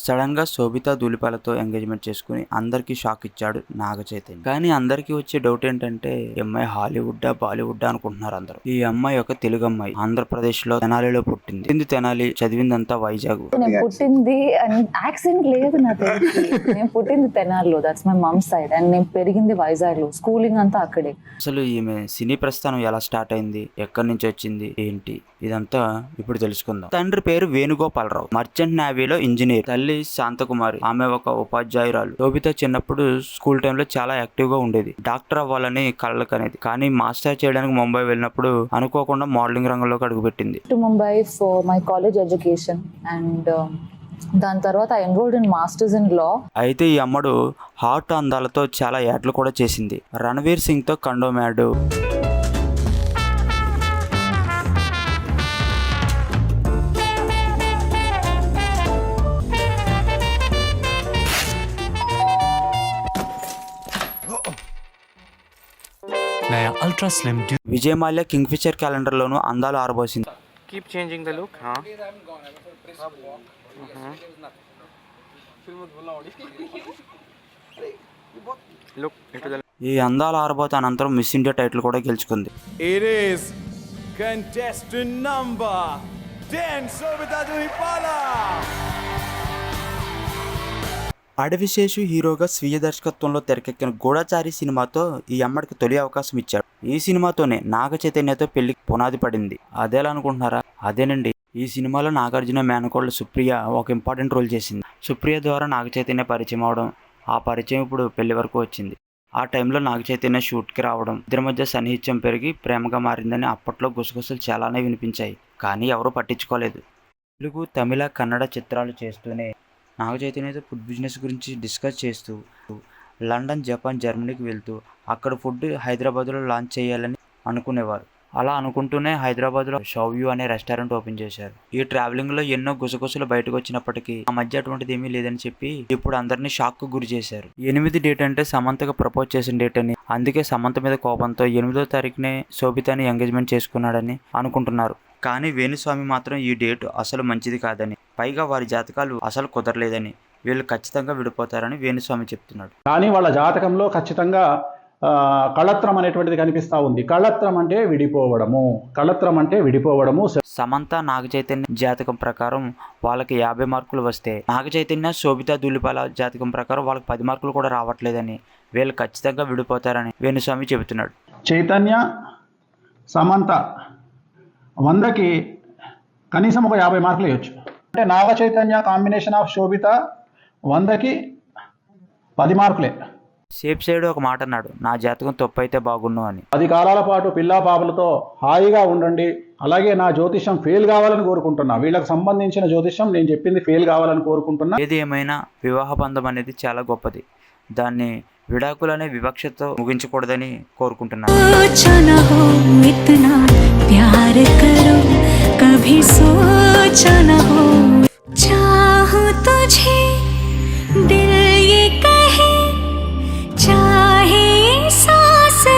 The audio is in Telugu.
సడన్ గా శోభిత ధూళిపాలతో ఎంగేజ్మెంట్ చేసుకుని అందరికి షాక్ ఇచ్చాడు నాగ చైతన్య. కానీ అందరికి వచ్చే డౌట్ ఏంటంటే ఈ అమ్మాయి హాలీవుడ్ బాలీవుడ్ అనుకుంటున్నారు అందరూ. ఈ అమ్మాయి ఒక తెలుగు అమ్మాయి, ఆంధ్రప్రదేశ్ లో తెనాలిలో పుట్టింది. తెనాలి, చదివిందంతా వైజాగ్. నేను పుట్టింది యాక్సెంట్ లేదు నా తెలిసి. నేను పుట్టింది తెనాలిలో, that's my mom side, and నేను పెరిగింది వైజాగ్ లో, స్కూలింగ్ అంతా అక్కడే. అసలు ఈమె సినీ ప్రస్థానం ఎలా స్టార్ట్ అయింది, ఎక్కడి నుంచి వచ్చింది ఏంటి, ఇదంతా ఇప్పుడు తెలుసుకుందాం. తండ్రి పేరు వేణుగోపాలరావు, మర్చెంట్ నేవీలో ఇంజనీర్. తల్లి శాంతకుమారి, ఆమె ఒక ఉపాధ్యాయురాలు. శోభిత చిన్నప్పుడు స్కూల్ టైంలో చాలా యాక్టివ్ గా ఉండేది. డాక్టర్ అవ్వాలని కలలు కనేది. కానీ మాస్టర్ చేయడానికి ముంబై వెళ్ళినప్పుడు అనుకోకుండా మోడలింగ్ రంగంలోకి అడుగుపెట్టింది. To Mumbai for my college education, and దాని తర్వాత I enrolled in masters in law. అయితే ఈ అమ్మడు హాట్ అందాలతో చాలా యాడ్లు కూడా చేసింది. రణవీర్ సింగ్ తో కండోమాడు, ultra slim Vijay Mallya Kingfisher calendar లోను అందాలు ఆరబోసింది. Keep changing the look, huh? Look into the. ఈ అందాల ఆరబోత అనంతరం మిస్ ఇండియా టైటిల్ కూడా గెలుచుకుంది. It is contestant number 10, Sobhita Dhuipala. Adivi Sesh హీరోగా స్వీయ దర్శకత్వంలో తెరకెక్కిన గూఢచారి సినిమాతో ఈ అమ్మడికి తొలి అవకాశం ఇచ్చాడు. ఈ సినిమాతోనే నాగ చైతన్యతో పెళ్లికి పునాది పడింది. అదేలా అనుకుంటున్నారా? అదేనండి. ఈ సినిమాలో నాగార్జున మేనకోడలు సుప్రియ ఒక ఇంపార్టెంట్ రోల్ చేసింది. సుప్రియ ద్వారా నాగ చైతన్య పరిచయం అవడం, ఆ పరిచయం ఇప్పుడు పెళ్లి వరకు వచ్చింది. ఆ టైంలో నాగ చైతన్య షూట్కి రావడం, ఇద్దరి మధ్య సన్నిహిత్యం పెరిగి ప్రేమగా మారిందని అప్పట్లో గుసగుసలు చాలానే వినిపించాయి. కానీ ఎవరూ పట్టించుకోలేదు. తెలుగు, తమిళ, కన్నడ చిత్రాలు చేస్తూనే నాగ చైతన్యతో ఫుడ్ బిజినెస్ గురించి డిస్కస్ చేస్తూ లండన్, జపాన్, జర్మనీకి వెళ్తూ అక్కడ ఫుడ్ హైదరాబాద్లో లాంచ్ చేయాలని అనుకునేవారు. అలా అనుకుంటూనే హైదరాబాద్లో షౌవ్యూ అనే రెస్టారెంట్ ఓపెన్ చేశారు. ఈ ట్రావెలింగ్లో ఎన్నో గుసగుసలు బయటకు వచ్చినప్పటికీ ఆ మధ్య అటువంటిది ఏమీ లేదని చెప్పి ఇప్పుడు అందరినీ షాక్కు గురి చేశారు. 8 డేట్ అంటే సమంతకు ప్రపోజ్ చేసిన డేట్ అని, అందుకే సమంత మీద కోపంతో 8వ తారీఖునే శోభితని ఎంగేజ్మెంట్ చేసుకున్నాడని అనుకుంటున్నారు. కానీ వేణుస్వామి మాత్రం ఈ డేట్ అసలు మంచిది కాదని, పైగా వారి జాతకాలు అసలు కుదరలేదని, వీళ్ళు ఖచ్చితంగా విడిపోతారని వేణుస్వామి చెప్తున్నాడు. కానీ వాళ్ళ జాతకంలో ఖచ్చితంగా కళత్రం అనేటువంటిది కనిపిస్తూ ఉంది. కళత్రం అంటే విడిపోవడము, కళత్రం అంటే విడిపోవడము. సమంత, నాగ చైతన్య జాతకం ప్రకారం వాళ్ళకి 50 మార్కులు వస్తే, నాగ చైతన్య, శోభిత ధూళిపాల జాతకం ప్రకారం వాళ్ళకి 10 మార్కులు కూడా రావట్లేదని, వీళ్ళు ఖచ్చితంగా విడిపోతారని వేణుస్వామి చెబుతున్నాడు. చైతన్య, సమంత 100కి కనీసం ఒక 50 మార్కులు ఇవ్వచ్చు. అంటే నాగ చైతన్య కాంబినేషన్ ఆఫ్ శోభిత 100కి 10 మార్కులే. సేఫ్ సైడ్ ఒక మాట అన్నాడు, నా జాతకం తప్పు అయితే బాగుండు అని. 10 కాలాల పాటు పిల్లా పాపలతో హాయిగా ఉండండి. అలాగే నా జ్యోతిషం ఫెయిల్ కావాలని కోరుకుంటున్నా. వీళ్ళకి సంబంధించిన జ్యోతిషం నేను చెప్పింది ఫెయిల్ కావాలని కోరుకుంటున్నా. ఏది ఏమైనా వివాహ బంధం అనేది చాలా గొప్పది. దాన్ని విడాకులనే వివక్షతో ముగించకూడదని కోరుకుంటున్నాను.